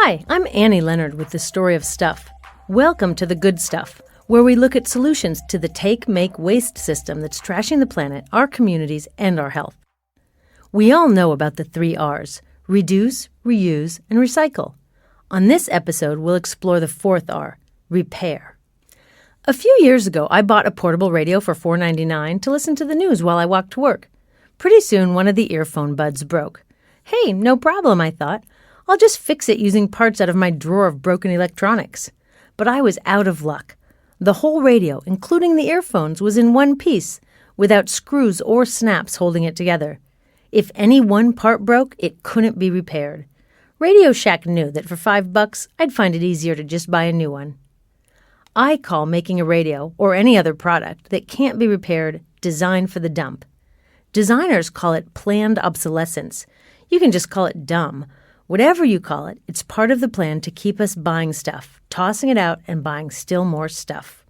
Hi, I'm Annie Leonard with The Story of Stuff. Welcome to The Good Stuff, where we look at solutions to the take, make, waste system that's trashing the planet, our communities, and our health. We all know about the 3 R's: reduce, reuse, and recycle. On this episode, we'll explore the 4th R, repair. A few years ago, I bought a portable radio for $4.99 to listen to the news while I walked to work. Pretty soon, one of the earphone buds broke. Hey, no problem, I thought. I'll just fix it using parts out of my drawer of broken electronics. But I was out of luck. The whole radio, including the earphones, was in one piece, without screws or snaps holding it together. If any one part broke, it couldn't be repaired. Radio Shack knew that for $5, I'd find it easier to just buy a new one. I call making a radio, or any other product, that can't be repaired, designed for the dump. Designers call it planned obsolescence. You can just call it dumb. Whatever you call it, it's part of the plan to keep us buying stuff, tossing it out, and buying still more stuff.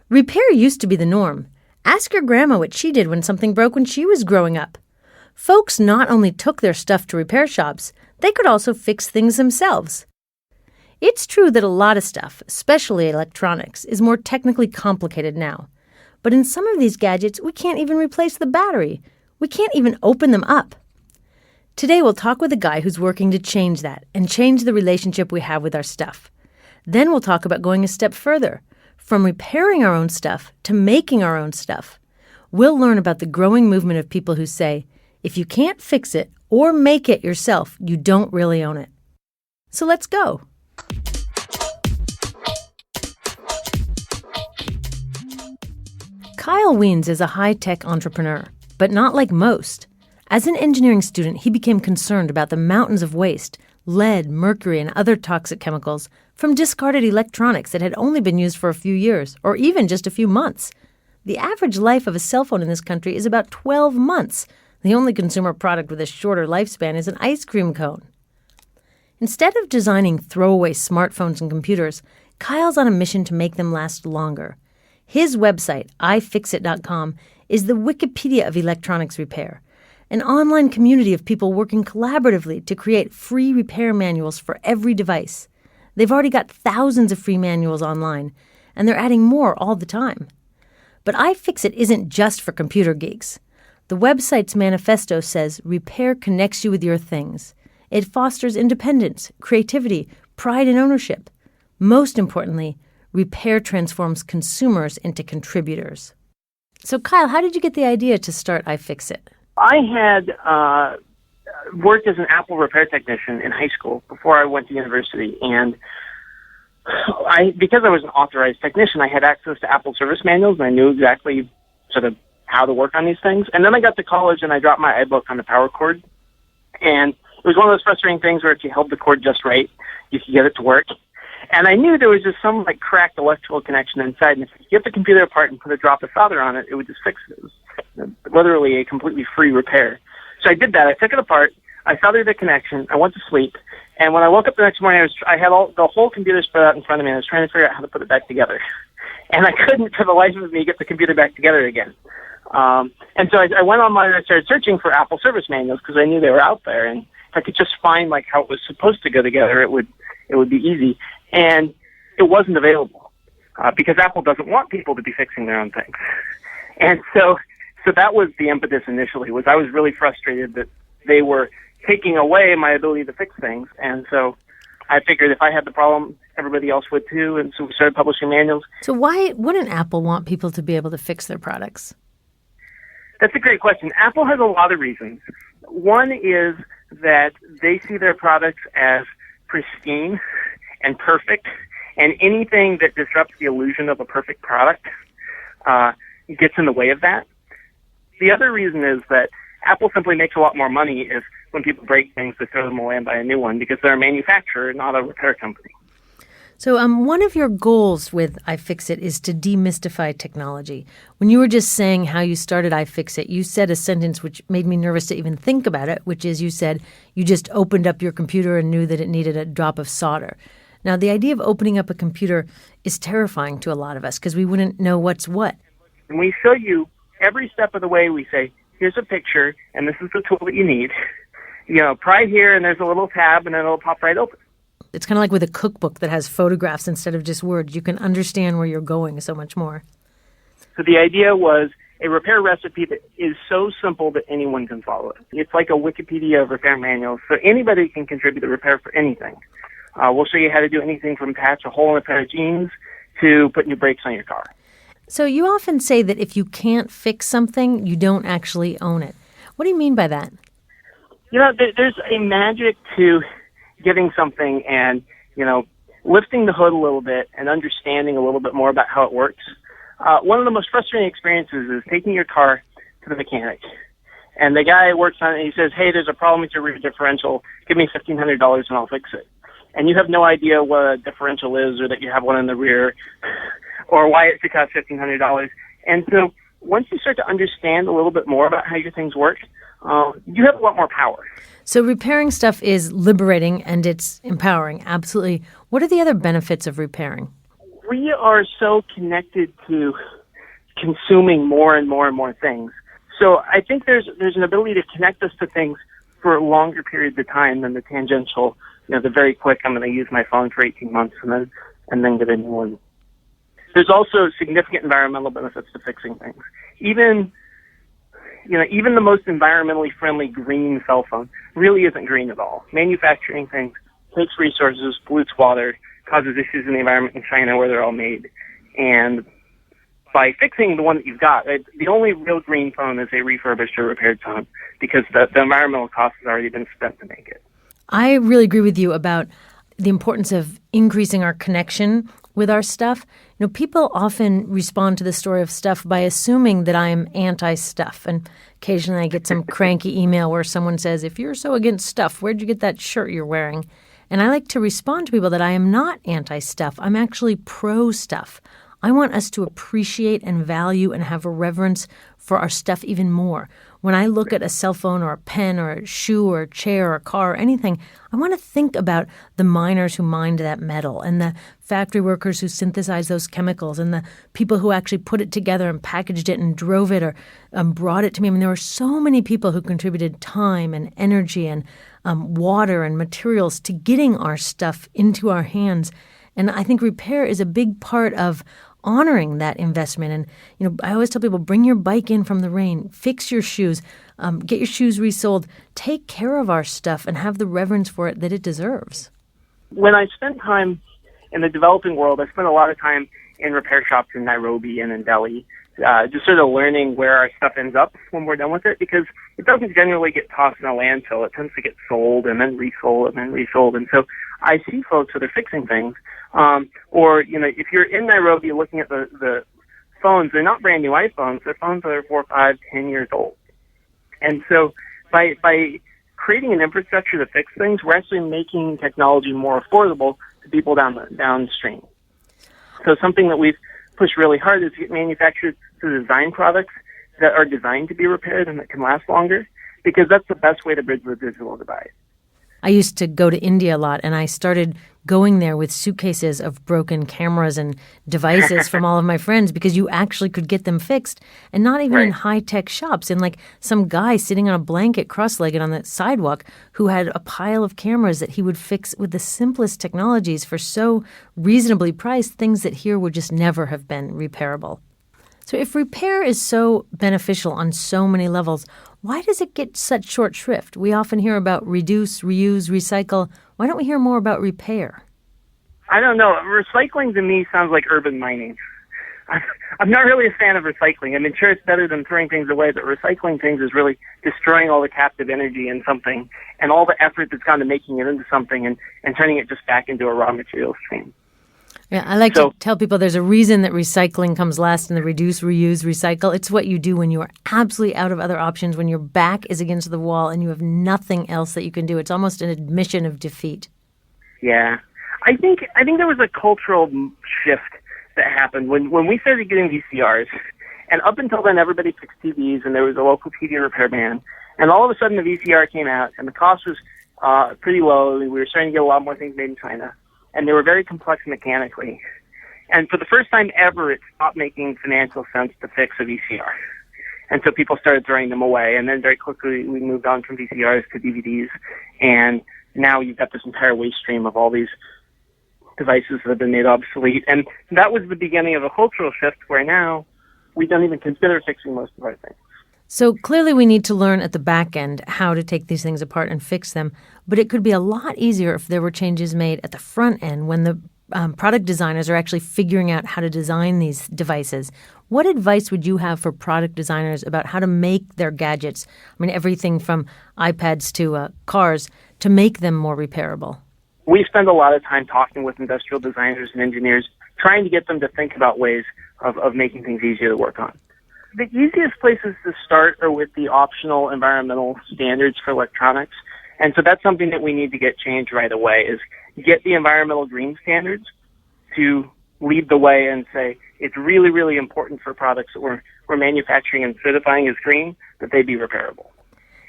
Repair used to be the norm. Ask your grandma what she did when something broke when she was growing up. Folks not only took their stuff to repair shops, they could also fix things themselves. It's true that a lot of stuff, especially electronics, is more technically complicated now. But in some of these gadgets, we can't even replace the battery. We can't even open them up. Today, we'll talk with a guy who's working to change that and change the relationship we have with our stuff. Then we'll talk about going a step further, from repairing our own stuff to making our own stuff. We'll learn about the growing movement of people who say, if you can't fix it or make it yourself, you don't really own it. So let's go. Kyle Weems is a high-tech entrepreneur, but not like most. As an engineering student, he became concerned about the mountains of waste, lead, mercury, and other toxic chemicals from discarded electronics that had only been used for a few years, or even just a few months. The average life of a cell phone in this country is about 12 months. The only consumer product with a shorter lifespan is an ice cream cone. Instead of designing throwaway smartphones and computers, Kyle's on a mission to make them last longer. His website, ifixit.com, is the Wikipedia of electronics repair, an online community of people working collaboratively to create free repair manuals for every device. They've already got thousands of free manuals online, and they're adding more all the time. But iFixit isn't just for computer geeks. The website's manifesto says repair connects you with your things. It fosters independence, creativity, pride, and ownership. Most importantly, repair transforms consumers into contributors. So, Kyle, how did you get the idea to start iFixit? I had worked as an Apple repair technician in high school before I went to university, and because I was an authorized technician, I had access to Apple service manuals, and I knew exactly sort of how to work on these things. And then I got to college, and I dropped my iBook on the power cord, and it was one of those frustrating things where if you held the cord just right, you could get it to work. And I knew there was just some cracked electrical connection inside, and if you get the computer apart and put a drop of solder on it, it would just fix it. It was literally a completely free repair. So I did that. I took it apart. I soldered the connection. I went to sleep. And when I woke up the next morning, I had the whole computer spread out in front of me, and I was trying to figure out how to put it back together. And I couldn't, for the life of me, get the computer back together again. And so I went online and I started searching for Apple service manuals because I knew they were out there. And if I could just find how it was supposed to go together, it would be easy. And it wasn't available because Apple doesn't want people to be fixing their own things. And so that was the impetus initially, was I was really frustrated that they were taking away my ability to fix things. And so I figured if I had the problem, everybody else would too. And so we started publishing manuals. So why wouldn't Apple want people to be able to fix their products? That's a great question. Apple has a lot of reasons. One is that they see their products as pristine and perfect, and anything that disrupts the illusion of a perfect product gets in the way of that. The other reason is that Apple simply makes a lot more money if when people break things, they throw them away and buy a new one because they're a manufacturer, not a repair company. So one of your goals with iFixit is to demystify technology. When you were just saying how you started iFixit, you said a sentence which made me nervous to even think about it, which is you said you just opened up your computer and knew that it needed a drop of solder. Now, the idea of opening up a computer is terrifying to a lot of us because we wouldn't know what's what. And we show you every step of the way. We say, here's a picture, and this is the tool that you need. Pry here, and there's a little tab, and then it'll pop right open. It's kind of like with a cookbook that has photographs instead of just words. You can understand where you're going so much more. So the idea was a repair recipe that is so simple that anyone can follow it. It's like a Wikipedia of repair manuals, so anybody can contribute to repair for anything. We'll show you how to do anything from patch a hole in a pair of jeans to put new brakes on your car. So you often say that if you can't fix something, you don't actually own it. What do you mean by that? There's a magic to getting something and, lifting the hood a little bit and understanding a little bit more about how it works. One of the most frustrating experiences is taking your car to the mechanic. And the guy works on it and he says, hey, there's a problem with your rear differential. Give me $1,500 and I'll fix it. And you have no idea what a differential is or that you have one in the rear or why it should cost $1,500. And so once you start to understand a little bit more about how your things work, you have a lot more power. So repairing stuff is liberating and it's empowering, absolutely. What are the other benefits of repairing? We are so connected to consuming more and more and more things. So I think there's an ability to connect us to things for longer periods of time than the tangential, the very quick, I'm going to use my phone for 18 months and then get a new one. There's also significant environmental benefits to fixing things. Even the most environmentally friendly green cell phone really isn't green at all. Manufacturing things takes resources, pollutes water, causes issues in the environment in China where they're all made. And by fixing the one that you've got, the only real green phone is a refurbished or repaired phone because the environmental cost has already been spent to make it. I really agree with you about the importance of increasing our connection with our stuff. People often respond to the story of stuff by assuming that I am anti-stuff. And occasionally I get some cranky email where someone says, if you're so against stuff, where'd you get that shirt you're wearing? And I like to respond to people that I am not anti-stuff. I'm actually pro-stuff. I want us to appreciate and value and have a reverence for our stuff even more. When I look at a cell phone or a pen or a shoe or a chair or a car or anything, I want to think about the miners who mined that metal and the factory workers who synthesized those chemicals and the people who actually put it together and packaged it and drove it or brought it to me. I mean, there were so many people who contributed time and energy and water and materials to getting our stuff into our hands. And I think repair is a big part of honoring that investment. And, I always tell people, bring your bike in from the rain, fix your shoes, get your shoes resoled, take care of our stuff and have the reverence for it that it deserves. When I spent time in the developing world, I spent a lot of time in repair shops in Nairobi and in Delhi, just sort of learning where our stuff ends up when we're done with it, because it doesn't generally get tossed in a landfill. It tends to get sold and then resold and then resold. And so I see folks that are fixing things. If you're in Nairobi looking at the phones, they're not brand new iPhones. They're phones that are 4, 5, 10 years old. And so by creating an infrastructure to fix things, we're actually making technology more affordable to people downstream. So something that we've pushed really hard is to get manufacturers to design products that are designed to be repaired and that can last longer, because that's the best way to bridge the digital divide. I used to go to India a lot, and I started going there with suitcases of broken cameras and devices from all of my friends because you actually could get them fixed, and not even in high-tech shops, in like some guy sitting on a blanket cross-legged on the sidewalk who had a pile of cameras that he would fix with the simplest technologies for so reasonably priced, things that here would just never have been repairable. So if repair is so beneficial on so many levels, why does it get such short shrift? We often hear about reduce, reuse, recycle. Why don't we hear more about repair? I don't know. Recycling to me sounds like urban mining. I'm not really a fan of recycling. I mean, sure, it's better than throwing things away, but recycling things is really destroying all the captive energy in something and all the effort that's gone to making it into something and turning it just back into a raw material stream. Yeah, I like to tell people there's a reason that recycling comes last in the reduce, reuse, recycle. It's what you do when you are absolutely out of other options, when your back is against the wall and you have nothing else that you can do. It's almost an admission of defeat. Yeah. I think there was a cultural shift that happened when we started getting VCRs. And up until then, everybody fixed TVs, and there was a local TV repair man. And all of a sudden, the VCR came out, and the cost was pretty low. We were starting to get a lot more things made in China. And they were very complex mechanically. And for the first time ever, it stopped making financial sense to fix a VCR. And so people started throwing them away. And then very quickly, we moved on from VCRs to DVDs. And now you've got this entire waste stream of all these devices that have been made obsolete. And that was the beginning of a cultural shift where now we don't even consider fixing most of our things. So clearly we need to learn at the back end how to take these things apart and fix them. But it could be a lot easier if there were changes made at the front end when the product designers are actually figuring out how to design these devices. What advice would you have for product designers about how to make their gadgets, I mean, everything from iPads to cars, to make them more repairable? We spend a lot of time talking with industrial designers and engineers, trying to get them to think about ways of making things easier to work on. The easiest places to start are with the optional environmental standards for electronics. And so that's something that we need to get changed right away, is get the environmental green standards to lead the way and say it's really, really important for products that we're manufacturing and certifying as green that they be repairable.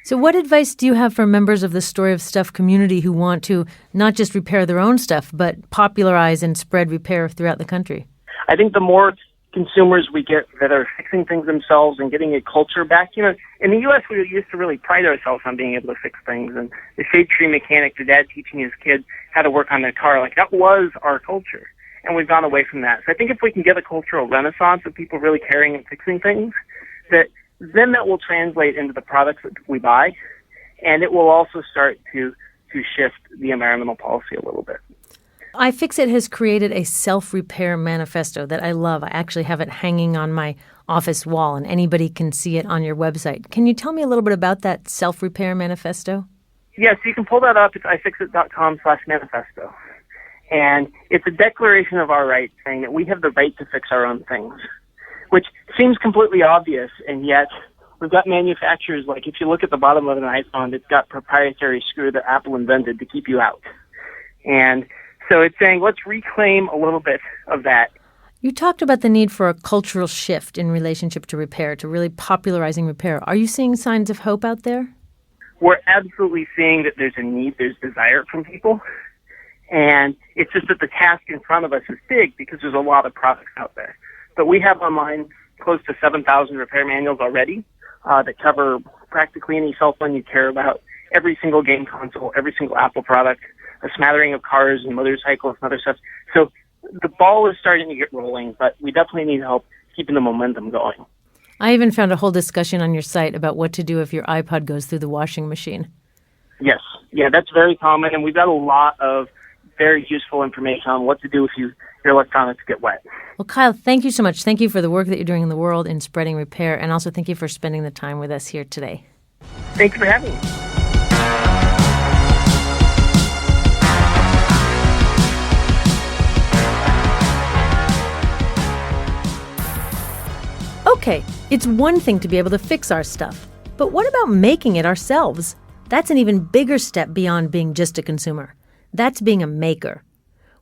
So what advice do you have for members of the Story of Stuff community who want to not just repair their own stuff, but popularize and spread repair throughout the country? I think the more consumers we get that are fixing things themselves and getting a culture back. You know, in the U.S., we used to really pride ourselves on being able to fix things. And the shade tree mechanic, your dad teaching his kid how to work on their car, like that was our culture. And we've gone away from that. So I think if we can get a cultural renaissance of people really caring and fixing things, then that will translate into the products that we buy. And it will also start to shift the environmental policy a little bit. iFixit has created a self-repair manifesto that I love. I actually have it hanging on my office wall, and anybody can see it on your website. Can you tell me a little bit about that self-repair manifesto? Yes, you can pull that up. It's ifixit.com/manifesto. And it's a declaration of our rights saying that we have the right to fix our own things, which seems completely obvious, and yet we've got manufacturers, like if you look at the bottom of an iPhone, it's got proprietary screw that Apple invented to keep you out. And so it's saying, let's reclaim a little bit of that. You talked about the need for a cultural shift in relationship to repair, to really popularizing repair. Are you seeing signs of hope out there? We're absolutely seeing that there's a need, there's desire from people. And it's just that the task in front of us is big because there's a lot of products out there. But we have online close to 7,000 repair manuals already that cover practically any cell phone you care about, every single game console, every single Apple product, a smattering of cars and motorcycles and other stuff. So the ball is starting to get rolling, but we definitely need help keeping the momentum going. I even found a whole discussion on your site about what to do if your iPod goes through the washing machine. Yes. Yeah, that's very common, and we've got a lot of very useful information on what to do if your electronics get wet. Well, Kyle, thank you so much. Thank you for the work that you're doing in the world in spreading repair, and also thank you for spending the time with us here today. Thanks for having me. Okay, it's one thing to be able to fix our stuff, but what about making it ourselves? That's an even bigger step beyond being just a consumer. That's being a maker.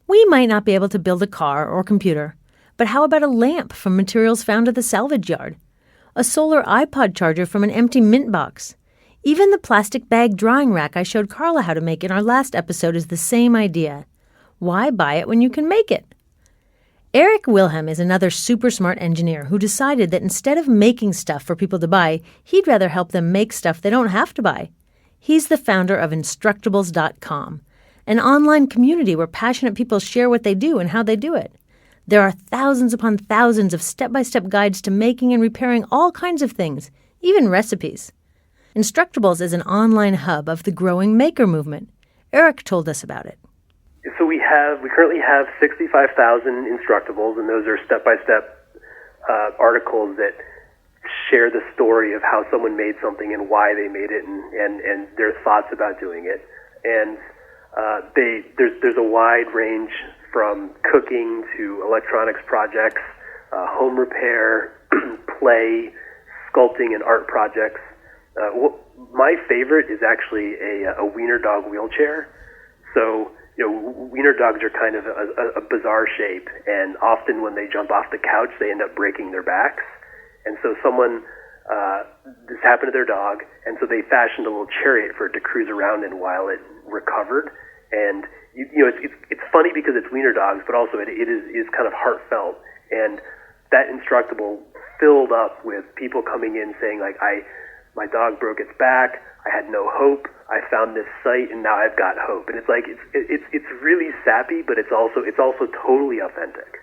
We might not be able to build a car or computer, but how about a lamp from materials found at the salvage yard? A solar iPod charger from an empty mint box? Even the plastic bag drying rack I showed Carla how to make in our last episode is the same idea. Why buy it when you can make it? Eric Wilhelm is another super smart engineer who decided that instead of making stuff for people to buy, he'd rather help them make stuff they don't have to buy. He's the founder of instructablescom, an online community where passionate people share what they do and how they do it. There are thousands upon thousands of step-by-step guides to making and repairing all kinds of things, even recipes. Instructables is an online hub of the growing maker movement. Eric told us about it. So we currently have 65,000 Instructables, and those are step-by-step articles that share the story of how someone made something and why they made it and their thoughts about doing it. And there's a wide range from cooking to electronics projects, home repair, play, sculpting, and art projects. My favorite is actually a wiener dog wheelchair. So, wiener dogs are kind of a bizarre shape, and often when they jump off the couch, they end up breaking their backs. And so this happened to their dog, and so they fashioned a little chariot for it to cruise around in while it recovered. And it's funny because it's wiener dogs, but also it is kind of heartfelt. And that Instructable filled up with people coming in saying, like, my dog broke its back. I had no hope. I found this site, and now I've got hope. And it's like it's really sappy, but it's also totally authentic.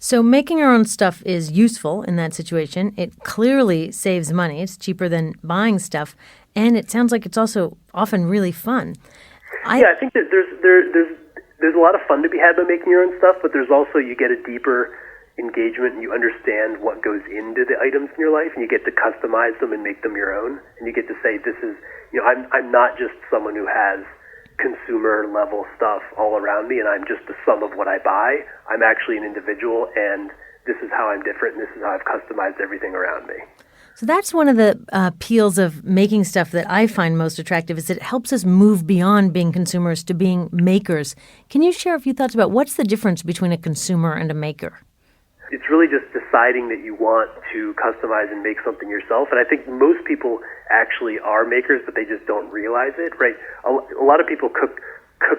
So making our own stuff is useful in that situation. It clearly saves money. It's cheaper than buying stuff, and it sounds like it's also often really fun. I think that there's a lot of fun to be had by making your own stuff, but there's also, you get a deeper engagement and you understand what goes into the items in your life, and you get to customize them and make them your own, and you get to say, this is, I'm not just someone who has consumer level stuff all around me and I'm just the sum of what I buy. I'm actually an individual, and this is how I'm different, and this is how I've customized everything around me. So that's one of the appeals of making stuff that I find most attractive, is that it helps us move beyond being consumers to being makers. Can you share a few thoughts about what's the difference between a consumer and a maker? It's really just deciding that you want to customize and make something yourself. And I think most people actually are makers, but they just don't realize it, right? A lot of people cook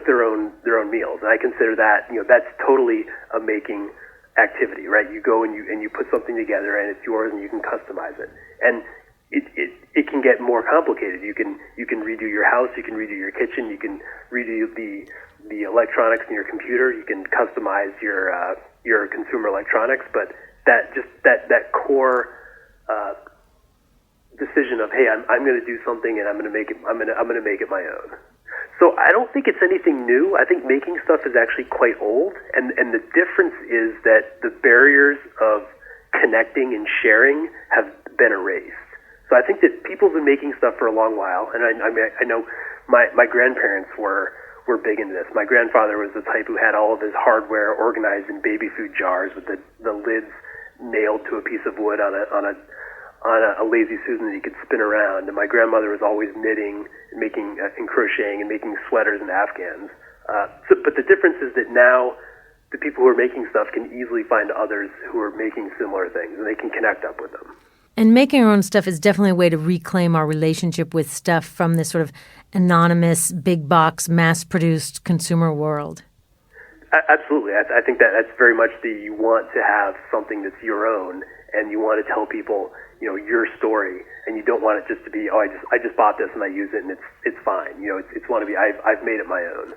their own meals, and I consider that, that's totally a making activity, right? You go and you put something together, and it's yours, and you can customize it. And it can get more complicated. You can redo your house, you can redo your kitchen, you can redo the electronics in your computer, you can customize your consumer electronics, but that core decision of, hey, I'm going to do something and I'm going to make it my own. So I don't think it's anything new. I think making stuff is actually quite old, and the difference is that the barriers of connecting and sharing have been erased. So I think that people have been making stuff for a long while, and I know my grandparents were big into this. My grandfather was the type who had all of his hardware organized in baby food jars with the lids nailed to a piece of wood on a lazy Susan that he could spin around. And my grandmother was always knitting and making and crocheting and making sweaters and afghans. But the difference is that now the people who are making stuff can easily find others who are making similar things, and they can connect up with them. And making our own stuff is definitely a way to reclaim our relationship with stuff from this sort of anonymous, big box, mass-produced consumer world. Absolutely. I think that's very much you want to have something that's your own, and you want to tell people, your story, and you don't want it just to be, I just bought this and I use it and it's fine. It's want to be, I've made it my own.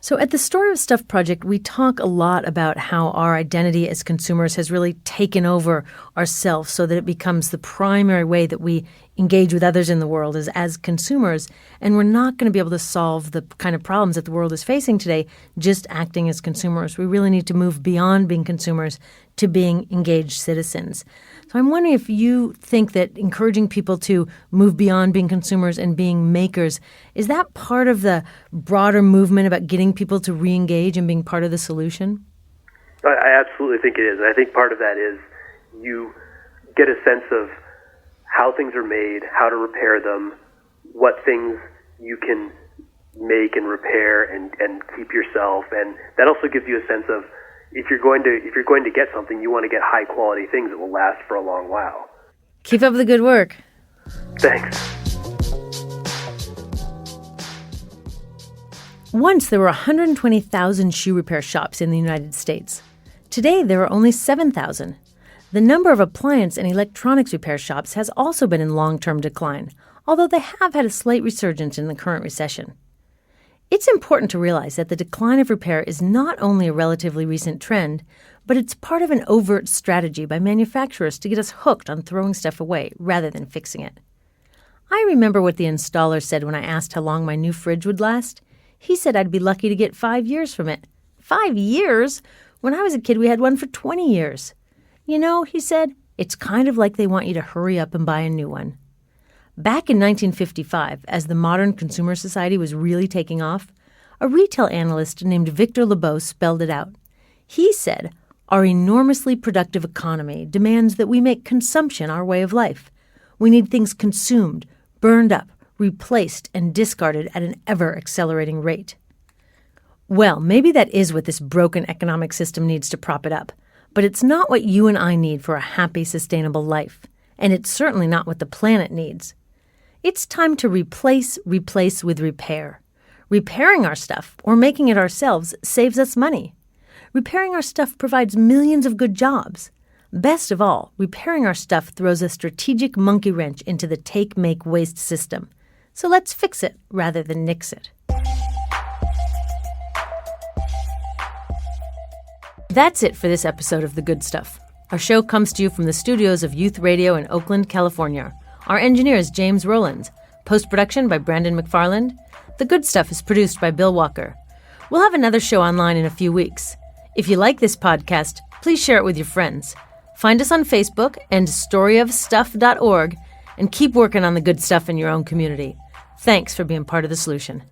So at the Story of Stuff project, we talk a lot about how our identity as consumers has really taken over ourselves so that it becomes the primary way that we engage with others in the world is as consumers. And we're not going to be able to solve the kind of problems that the world is facing today just acting as consumers. We really need to move beyond being consumers to being engaged citizens. So I'm wondering if you think that encouraging people to move beyond being consumers and being makers, is that part of the broader movement about getting people to re-engage and being part of the solution? I absolutely think it is. And I think part of that is you get a sense of how things are made, how to repair them, what things you can make and repair and keep yourself. And that also gives you a sense of, if you're going to get something, you want to get high quality things that will last for a long while. Keep up the good work. Thanks. Once there were 120,000 shoe repair shops in the United States. Today there are only 7,000. The number of appliance and electronics repair shops has also been in long-term decline, although they have had a slight resurgence in the current recession. It's important to realize that the decline of repair is not only a relatively recent trend, but it's part of an overt strategy by manufacturers to get us hooked on throwing stuff away rather than fixing it. I remember what the installer said when I asked how long my new fridge would last. He said I'd be lucky to get 5 years from it. 5 years? When I was a kid, we had one for 20 years. He said, it's kind of like they want you to hurry up and buy a new one. Back in 1955, as the modern consumer society was really taking off, a retail analyst named Victor Lebeau spelled it out. He said, our enormously productive economy demands that we make consumption our way of life. We need things consumed, burned up, replaced, and discarded at an ever-accelerating rate. Well, maybe that is what this broken economic system needs to prop it up. But it's not what you and I need for a happy, sustainable life. And it's certainly not what the planet needs. It's time to replace with repair. Repairing our stuff, or making it ourselves, saves us money. Repairing our stuff provides millions of good jobs. Best of all, repairing our stuff throws a strategic monkey wrench into the take-make-waste system. So let's fix it rather than nix it. That's it for this episode of The Good Stuff. Our show comes to you from the studios of Youth Radio in Oakland, California. Our engineer is James Rowlands. Post-production by Brandon McFarland. The Good Stuff is produced by Bill Walker. We'll have another show online in a few weeks. If you like this podcast, please share it with your friends. Find us on Facebook and storyofstuff.org, and keep working on the good stuff in your own community. Thanks for being part of the solution.